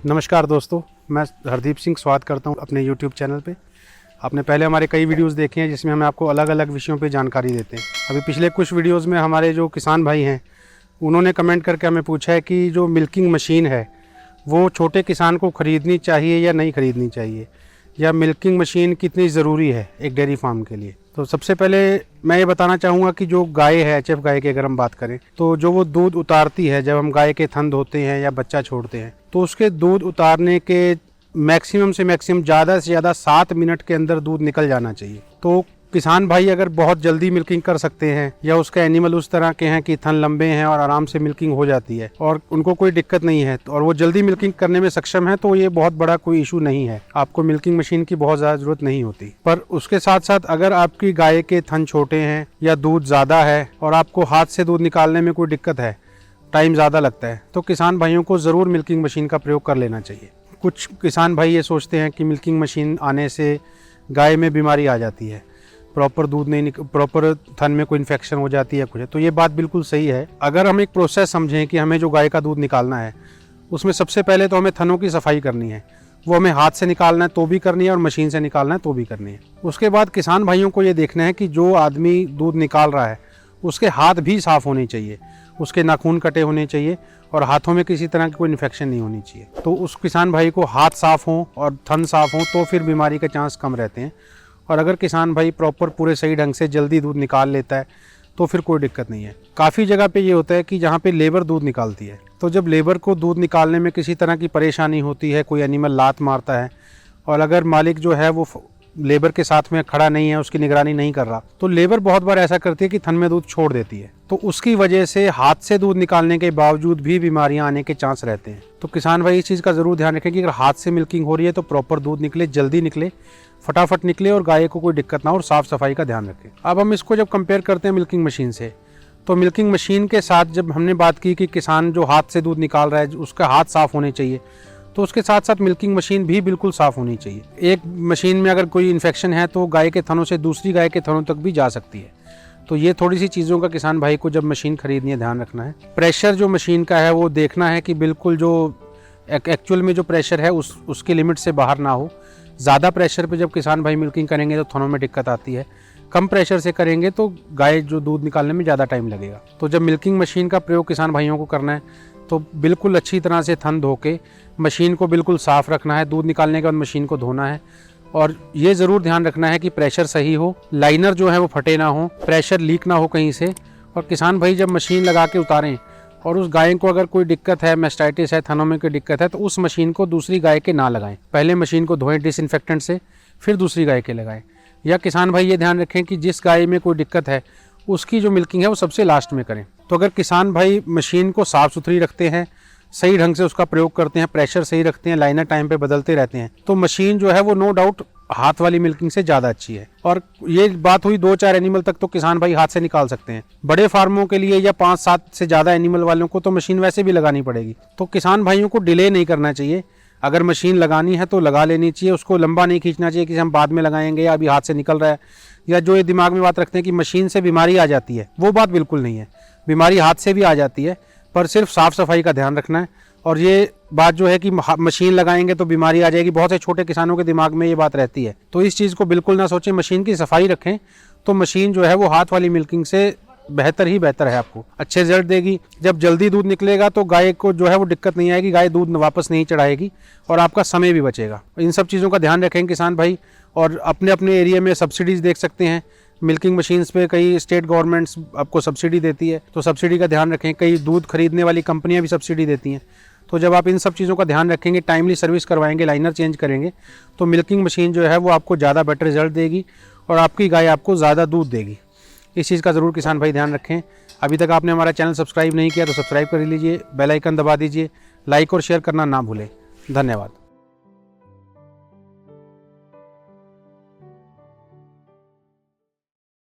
नमस्कार दोस्तों, मैं हरदीप सिंह स्वागत करता हूं अपने YouTube चैनल पे। आपने पहले हमारे कई वीडियोस देखे हैं जिसमें हम आपको अलग अलग विषयों पे जानकारी देते हैं। अभी पिछले कुछ वीडियोस में हमारे जो किसान भाई हैं उन्होंने कमेंट करके हमें पूछा है कि जो मिल्किंग मशीन है वो छोटे किसान को ख़रीदनी चाहिए या नहीं ख़रीदनी चाहिए, या मिल्किंग मशीन कितनी ज़रूरी है एक डेयरी फार्म के लिए। तो सबसे पहले मैं ये बताना चाहूँगा कि जो गाय है, एचएफ गाय की अगर हम बात करें तो जो वो दूध उतारती है, जब हम गाय के थन धोते हैं या बच्चा छोड़ते हैं तो उसके दूध उतारने के मैक्सिमम से मैक्सिमम ज़्यादा से ज़्यादा 7 मिनट के अंदर दूध निकल जाना चाहिए। तो किसान भाई अगर बहुत जल्दी मिल्किंग कर सकते हैं या उसके एनिमल उस तरह के हैं कि थन लंबे हैं और आराम से मिल्किंग हो जाती है और उनको कोई दिक्कत नहीं है और वो जल्दी मिल्किंग करने में सक्षम है, तो ये बहुत बड़ा कोई इशू नहीं है। आपको मिल्किंग मशीन की बहुत ज़्यादा ज़रूरत नहीं होती। पर उसके साथ साथ अगर आपकी गाय के थन छोटे हैं या दूध ज़्यादा है और आपको हाथ से दूध निकालने में कोई दिक्कत है, टाइम ज़्यादा लगता है, तो किसान भाइयों को ज़रूर मिल्किंग मशीन का प्रयोग कर लेना चाहिए। कुछ किसान भाई ये सोचते हैं कि मिल्किंग मशीन आने से गाय में बीमारी आ जाती है, प्रॉपर दूध नहीं प्रॉपर थन में कोई इन्फेक्शन हो जाती है कुछ, तो ये बात बिल्कुल सही है। अगर हम एक प्रोसेस समझें कि हमें जो गाय का दूध निकालना है उसमें सबसे पहले तो हमें थनों की सफाई करनी है। वो हमें हाथ से निकालना है तो भी करनी है और मशीन से निकालना है तो भी करनी है। उसके बाद किसान भाइयों को ये देखना है कि जो आदमी दूध निकाल रहा है उसके हाथ भी साफ़ होने चाहिए, उसके नाखून कटे होने चाहिए और हाथों में किसी तरह की कोई इन्फेक्शन नहीं होनी चाहिए। तो उस किसान भाई को हाथ साफ़ हों और थन साफ़ हों तो फिर बीमारी के चांस कम रहते हैं। और अगर किसान भाई प्रॉपर पूरे सही ढंग से जल्दी दूध निकाल लेता है तो फिर कोई दिक्कत नहीं है। काफ़ी जगह पे ये होता है कि जहाँ पे लेबर दूध निकालती है, तो जब लेबर को दूध निकालने में किसी तरह की परेशानी होती है, कोई एनिमल लात मारता है और अगर मालिक जो है वो लेबर के साथ में खड़ा नहीं है, उसकी निगरानी नहीं कर रहा, तो लेबर बहुत बार ऐसा करती है कि थन में दूध छोड़ देती है। तो उसकी वजह से हाथ से दूध निकालने के बावजूद भी बीमारियां आने के चांस रहते हैं। तो किसान भाई इस चीज़ का ज़रूर ध्यान रखें कि अगर हाथ से मिल्किंग हो रही है तो प्रॉपर दूध निकले, जल्दी निकले, फटाफट निकले और गाय को कोई दिक्कत ना हो और साफ़ सफाई का ध्यान रखें। अब हम इसको जब कंपेयर करते हैं मिल्किंग मशीन से, तो मिल्किंग मशीन के साथ जब हमने बात की कि किसान जो हाथ से दूध निकाल रहा है उसका हाथ साफ़ होने चाहिए, तो उसके साथ साथ मिल्किंग मशीन भी बिल्कुल साफ़ होनी चाहिए। एक मशीन में अगर कोई इन्फेक्शन है तो गाय के थनों से दूसरी गाय के थनों तक भी जा सकती है। तो ये थोड़ी सी चीज़ों का किसान भाई को जब मशीन खरीदनी है ध्यान रखना है। प्रेशर जो मशीन का है वो देखना है कि बिल्कुल जो एक्चुअल में जो प्रेशर है उसकी लिमिट से बाहर ना हो। ज़्यादा प्रेशर पे जब किसान भाई मिल्किंग करेंगे तो थनों में दिक्कत आती है, कम प्रेशर से करेंगे तो गाय जो दूध निकालने में ज़्यादा टाइम लगेगा। तो जब मिल्किंग मशीन का प्रयोग किसान भाइयों को करना है तो बिल्कुल अच्छी तरह से थन धो के मशीन को बिल्कुल साफ़ रखना है। दूध निकालने के बाद मशीन को धोना है और ये ज़रूर ध्यान रखना है कि प्रेशर सही हो, लाइनर जो है वो फटे ना हो, प्रेशर लीक ना हो कहीं से। और किसान भाई जब मशीन लगा के उतारें और उस गाय को अगर कोई दिक्कत है, मैस्टाइटिस है, थनों में कोई दिक्कत है, तो उस मशीन को दूसरी गाय के ना लगाएं। पहले मशीन को धोएं डिसइंफेक्टेंट से, फिर दूसरी गाय के लगाएं। या किसान भाई ये ध्यान रखें कि जिस गाय में कोई दिक्कत है उसकी जो मिल्किंग है वो सबसे लास्ट में करें। तो अगर किसान भाई मशीन को साफ़ सुथरी रखते हैं, सही ढंग से उसका प्रयोग करते हैं, प्रेशर सही रखते हैं, लाइनर टाइम पे बदलते रहते हैं, तो मशीन जो है वो नो डाउट हाथ वाली मिल्किंग से ज़्यादा अच्छी है। और ये बात हुई 2-4 एनिमल तक तो किसान भाई हाथ से निकाल सकते हैं। बड़े फार्मों के लिए या 5-7 से ज़्यादा एनिमल वालों को तो मशीन वैसे भी लगानी पड़ेगी। तो किसान भाइयों को डिले नहीं करना चाहिए। अगर मशीन लगानी है तो लगा लेनी चाहिए, उसको लंबा नहीं खींचना चाहिए कि हम बाद में लगाएंगे या अभी हाथ से निकल रहा है, या जो ये दिमाग में बात रखते हैं कि मशीन से बीमारी आ जाती है, वो बात बिल्कुल नहीं है। बीमारी हाथ से भी आ जाती है, पर सिर्फ साफ़ सफाई का ध्यान रखना है। और ये बात जो है कि मशीन लगाएंगे तो बीमारी आ जाएगी, बहुत से छोटे किसानों के दिमाग में ये बात रहती है, तो इस चीज़ को बिल्कुल ना सोचें। मशीन की सफाई रखें तो मशीन जो है वो हाथ वाली मिल्किंग से बेहतर ही बेहतर है, आपको अच्छे रिजल्ट देगी। जब जल्दी दूध निकलेगा तो गाय को जो है वो दिक्कत नहीं आएगी, गाय दूध वापस नहीं चढ़ाएगी और आपका समय भी बचेगा। इन सब चीज़ों का ध्यान रखें किसान भाई। और अपने अपने एरिया में सब्सिडीज़ देख सकते हैं मिल्किंग मशीन्स पे, कई स्टेट गवर्नमेंट्स आपको सब्सिडी देती है, तो सब्सिडी का ध्यान रखें। कई दूध खरीदने वाली कंपनियां भी सब्सिडी देती हैं। तो जब आप इन सब चीज़ों का ध्यान रखेंगे, टाइमली सर्विस करवाएंगे, लाइनर चेंज करेंगे, तो मिल्किंग मशीन जो है वो आपको ज़्यादा बेटर रिजल्ट देगी और आपकी गाय आपको ज़्यादा दूध देगी। इस चीज़ का ज़रूर किसान भाई ध्यान रखें। अभी तक आपने हमारा चैनल सब्सक्राइब नहीं किया तो सब्सक्राइब कर लीजिए, बेल आइकन दबा दीजिए, लाइक और शेयर करना ना भूलें। धन्यवाद।